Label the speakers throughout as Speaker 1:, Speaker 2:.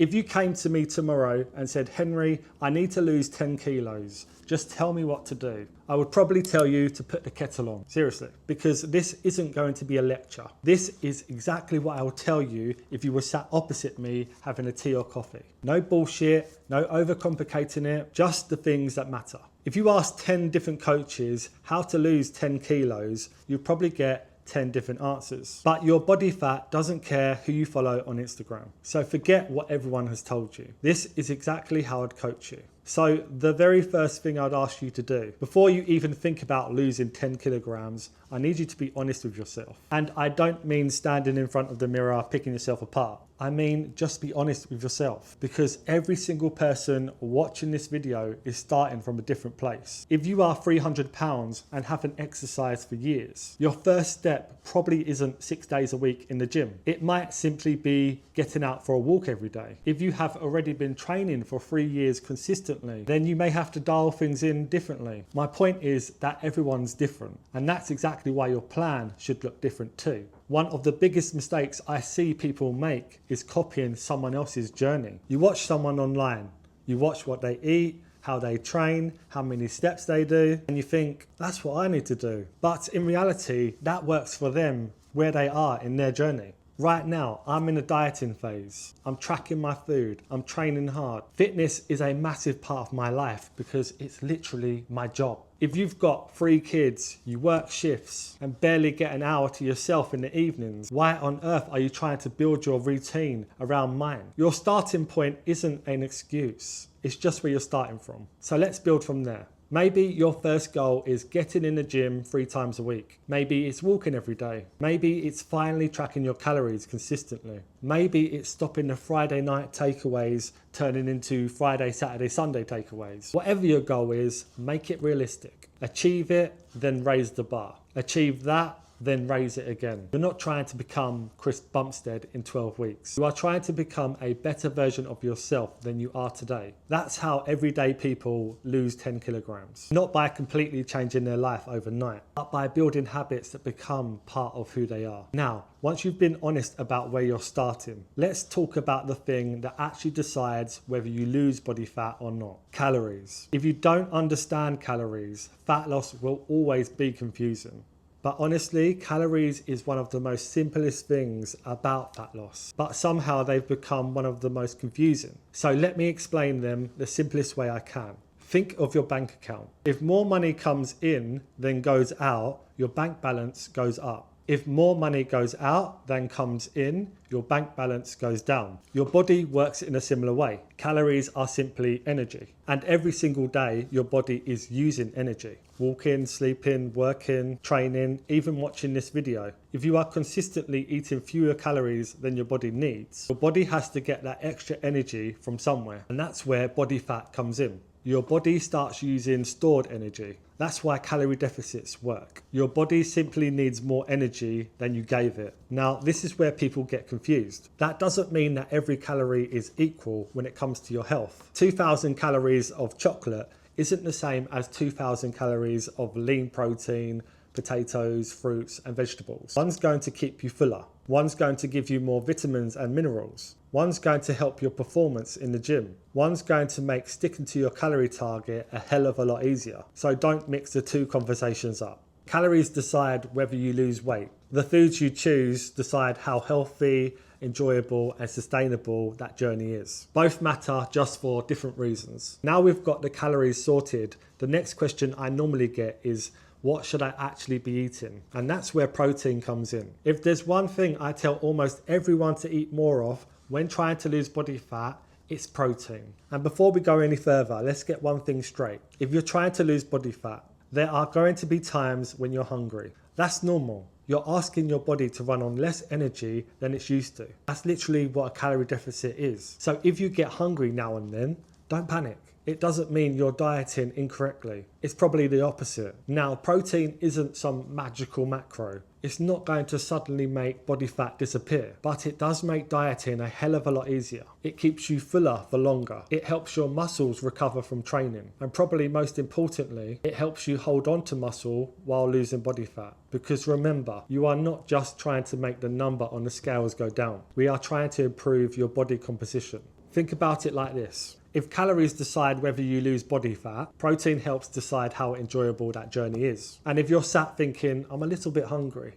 Speaker 1: If you came to me tomorrow and said, Henry, I need to lose 10 kilos, just tell me what to do, I would probably tell you to put the kettle on. Seriously, because this isn't going to be a lecture. This is exactly what I will tell you if you were sat opposite me having a tea or coffee. No bullshit, no overcomplicating it, just the things that matter. If you ask 10 different coaches how to lose 10 kilos, you'll probably get 10 different answers. But your body fat doesn't care who you follow on Instagram. So forget what everyone has told you. This is exactly how I'd coach you. So the very first thing I'd ask you to do, before you even think about losing 10 kilograms, I need you to be honest with yourself. And I don't mean standing in front of the mirror, picking yourself apart. I mean, just be honest with yourself, because every single person watching this video is starting from a different place. If you are 300 pounds and haven't exercised for years, your first step probably isn't 6 days a week in the gym. It might simply be getting out for a walk every day. If you have already been training for 3 years consistently, then you may have to dial things in differently. My point is that everyone's different, and that's exactly why your plan should look different too. One of the biggest mistakes I see people make is copying someone else's journey. You watch someone online, you watch what they eat, how they train, how many steps they do, and you think, that's what I need to do. But in reality, that works for them where they are in their journey. Right now, I'm in a dieting phase. I'm tracking my food. I'm training hard. Fitness is a massive part of my life because it's literally my job. If you've got 3 kids, you work shifts and barely get an hour to yourself in the evenings, why on earth are you trying to build your routine around mine? Your starting point isn't an excuse. It's just where you're starting from. So let's build from there. Maybe your first goal is getting in the gym 3 times a week. Maybe it's walking every day. Maybe it's finally tracking your calories consistently. Maybe it's stopping the Friday night takeaways turning into Friday, Saturday, Sunday takeaways. Whatever your goal is, make it realistic. Achieve it, then raise the bar. Achieve that, then raise it again. You're not trying to become Chris Bumstead in 12 weeks. You are trying to become a better version of yourself than you are today. That's how everyday people lose 10 kilograms. Not by completely changing their life overnight, but by building habits that become part of who they are. Now, once you've been honest about where you're starting, let's talk about the thing that actually decides whether you lose body fat or not. Calories. If you don't understand calories, fat loss will always be confusing. But honestly, calories is one of the most simplest things about fat loss, but somehow they've become one of the most confusing. So let me explain them the simplest way I can. Think of your bank account. If more money comes in than goes out, your bank balance goes up. If more money goes out than comes in, your bank balance goes down. Your body works in a similar way. Calories are simply energy. And every single day, your body is using energy. Walking, sleeping, working, training, even watching this video. If you are consistently eating fewer calories than your body needs, your body has to get that extra energy from somewhere. And that's where body fat comes in. Your body starts using stored energy. That's why calorie deficits work. Your body simply needs more energy than you gave it. Now, this is where people get confused. That doesn't mean that every calorie is equal when it comes to your health. 2,000 calories of chocolate isn't the same as 2,000 calories of lean protein, potatoes, fruits and vegetables. One's going to keep you fuller. One's going to give you more vitamins and minerals. One's going to help your performance in the gym. One's going to make sticking to your calorie target a hell of a lot easier. So don't mix the two conversations up. Calories decide whether you lose weight. The foods you choose decide how healthy, enjoyable and sustainable that journey is. Both matter, just for different reasons. Now we've got the calories sorted, the next question I normally get is, what should I actually be eating? And that's where protein comes in. If there's one thing I tell almost everyone to eat more of when trying to lose body fat, it's protein. And before we go any further, let's get one thing straight. If you're trying to lose body fat, there are going to be times when you're hungry. That's normal. You're asking your body to run on less energy than it's used to. That's literally what a calorie deficit is. So if you get hungry now and then, don't panic. It doesn't mean you're dieting incorrectly. It's probably the opposite. Now, protein isn't some magical macro. It's not going to suddenly make body fat disappear, but it does make dieting a hell of a lot easier. It keeps you fuller for longer. It helps your muscles recover from training. And probably most importantly, it helps you hold on to muscle while losing body fat. Because remember, you are not just trying to make the number on the scales go down. We are trying to improve your body composition. Think about it like this. If calories decide whether you lose body fat, protein helps decide how enjoyable that journey is. And if you're sat thinking, I'm a little bit hungry,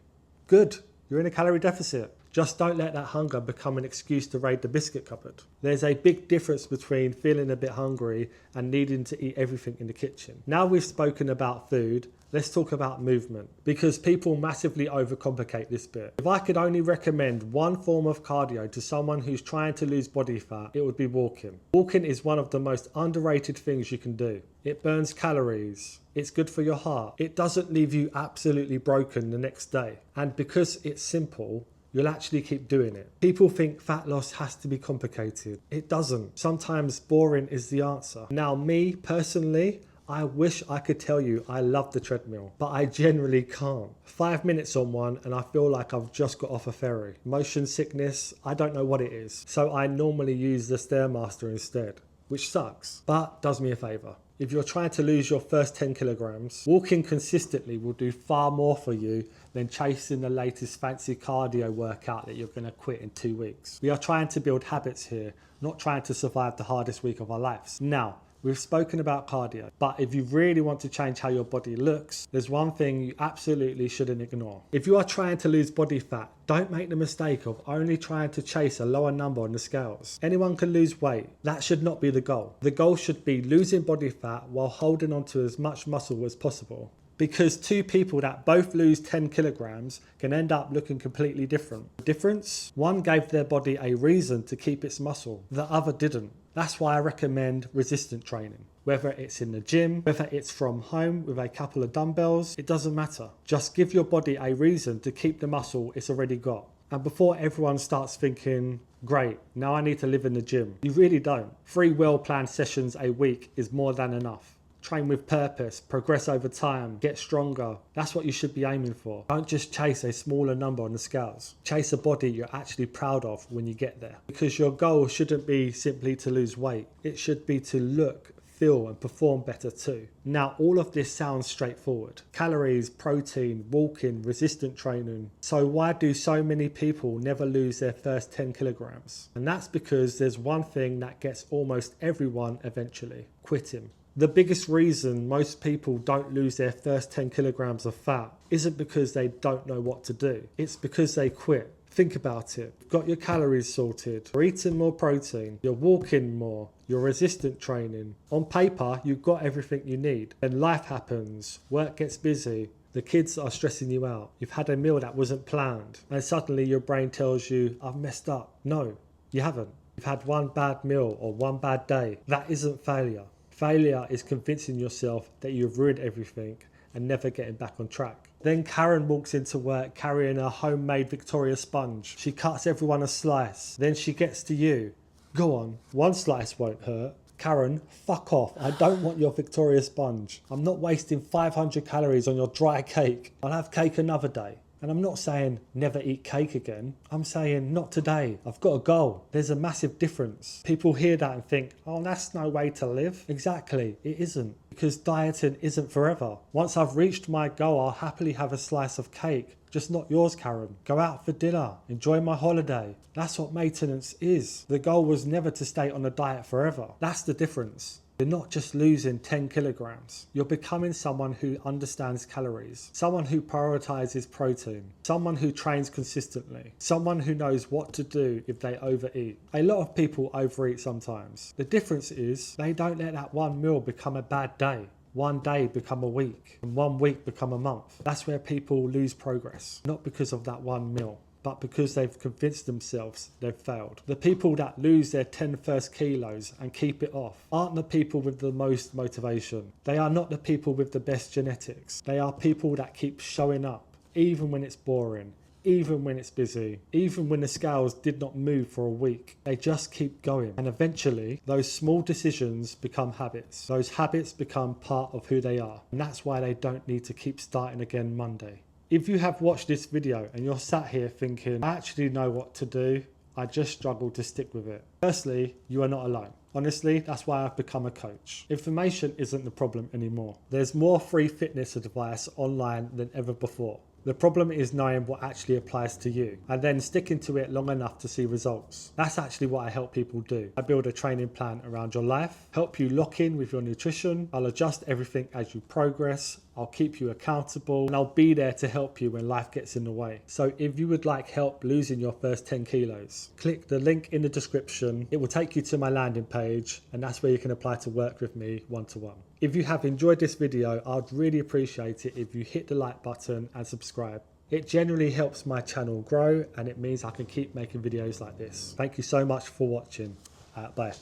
Speaker 1: good, you're in a calorie deficit. Just don't let that hunger become an excuse to raid the biscuit cupboard. There's a big difference between feeling a bit hungry and needing to eat everything in the kitchen. Now we've spoken about food, let's talk about movement, because people massively overcomplicate this bit. If I could only recommend one form of cardio to someone who's trying to lose body fat, it would be walking. Walking is one of the most underrated things you can do. It burns calories. It's good for your heart. It doesn't leave you absolutely broken the next day. And because it's simple, you'll actually keep doing it. People think fat loss has to be complicated. It doesn't. Sometimes boring is the answer. Now, me personally, I wish I could tell you I love the treadmill, but I generally can't. 5 minutes on one and I feel like I've just got off a ferry. Motion sickness, I don't know what it is. So I normally use the Stairmaster instead, which sucks, but does me a favor. If you're trying to lose your first 10 kilograms, walking consistently will do far more for you than chasing the latest fancy cardio workout that you're going to quit in 2 weeks. We are trying to build habits here, not trying to survive the hardest week of our lives. Now, we've spoken about cardio, but if you really want to change how your body looks, there's one thing you absolutely shouldn't ignore. If you are trying to lose body fat, don't make the mistake of only trying to chase a lower number on the scales. Anyone can lose weight. That should not be the goal. The goal should be losing body fat while holding on to as much muscle as possible. Because two people that both lose 10 kilograms can end up looking completely different. The difference? One gave their body a reason to keep its muscle. The other didn't. That's why I recommend resistant training. Whether it's in the gym, whether it's from home with a couple of dumbbells, it doesn't matter. Just give your body a reason to keep the muscle it's already got. And before everyone starts thinking, great, now I need to live in the gym. You really don't. 3 well-planned sessions a week is more than enough. Train with purpose, progress over time, get stronger. That's what you should be aiming for. Don't just chase a smaller number on the scales. Chase a body you're actually proud of when you get there. Because your goal shouldn't be simply to lose weight. It should be to look, feel and perform better too. Now, all of this sounds straightforward. Calories, protein, walking, resistant training. So why do so many people never lose their first 10 kilograms? And that's because there's one thing that gets almost everyone eventually: quitting. The biggest reason most people don't lose their first 10 kilograms of fat isn't because they don't know what to do. It's because they quit. Think about it. You've got your calories sorted. You're eating more protein. You're walking more. You're resistant training. On paper, you've got everything you need. Then life happens. Work gets busy. The kids are stressing you out. You've had a meal that wasn't planned. And suddenly your brain tells you, I've messed up. No, you haven't. You've had one bad meal or one bad day. That isn't failure. Failure is convincing yourself that you've ruined everything and never getting back on track. Then Karen walks into work carrying a homemade Victoria sponge. She cuts everyone a slice. Then she gets to you. Go on, one slice won't hurt. Karen, fuck off. I don't want your Victoria sponge. I'm not wasting 500 calories on your dry cake. I'll have cake another day. And I'm not saying never eat cake again. I'm saying not today. I've got a goal. There's a massive difference. People hear that and think, oh, that's no way to live. Exactly, it isn't. Because dieting isn't forever. Once I've reached my goal, I'll happily have a slice of cake. Just not yours, Karen. Go out for dinner. Enjoy my holiday. That's what maintenance is. The goal was never to stay on a diet forever. That's the difference. You're not just losing 10 kilograms. You're becoming someone who understands calories, someone who prioritizes protein, someone who trains consistently, someone who knows what to do if they overeat. A lot of people overeat sometimes. The difference is they don't let that one meal become a bad day. One day become a week, and 1 week become a month. That's where people lose progress, not because of that one meal, but because they've convinced themselves they've failed. The people that lose their 10 first kilos and keep it off aren't the people with the most motivation. They are not the people with the best genetics. They are people that keep showing up, even when it's boring, even when it's busy, even when the scales did not move for a week. They just keep going. And eventually, those small decisions become habits. Those habits become part of who they are. And that's why they don't need to keep starting again Monday. If you have watched this video and you're sat here thinking, I actually know what to do, I just struggle to stick with it. Firstly, you are not alone. Honestly, that's why I've become a coach. Information isn't the problem anymore. There's more free fitness advice online than ever before. The problem is knowing what actually applies to you and then sticking to it long enough to see results. That's actually what I help people do. I build a training plan around your life, help you lock in with your nutrition. I'll adjust everything as you progress. I'll keep you accountable, and I'll be there to help you when life gets in the way. So if you would like help losing your first 10 kilos, click the link in the description. It will take you to my landing page, and that's where you can apply to work with me one-to-one. If you have enjoyed this video, I'd really appreciate it if you hit the like button and subscribe. It generally helps my channel grow, and it means I can keep making videos like this. Thank you so much for watching. Bye.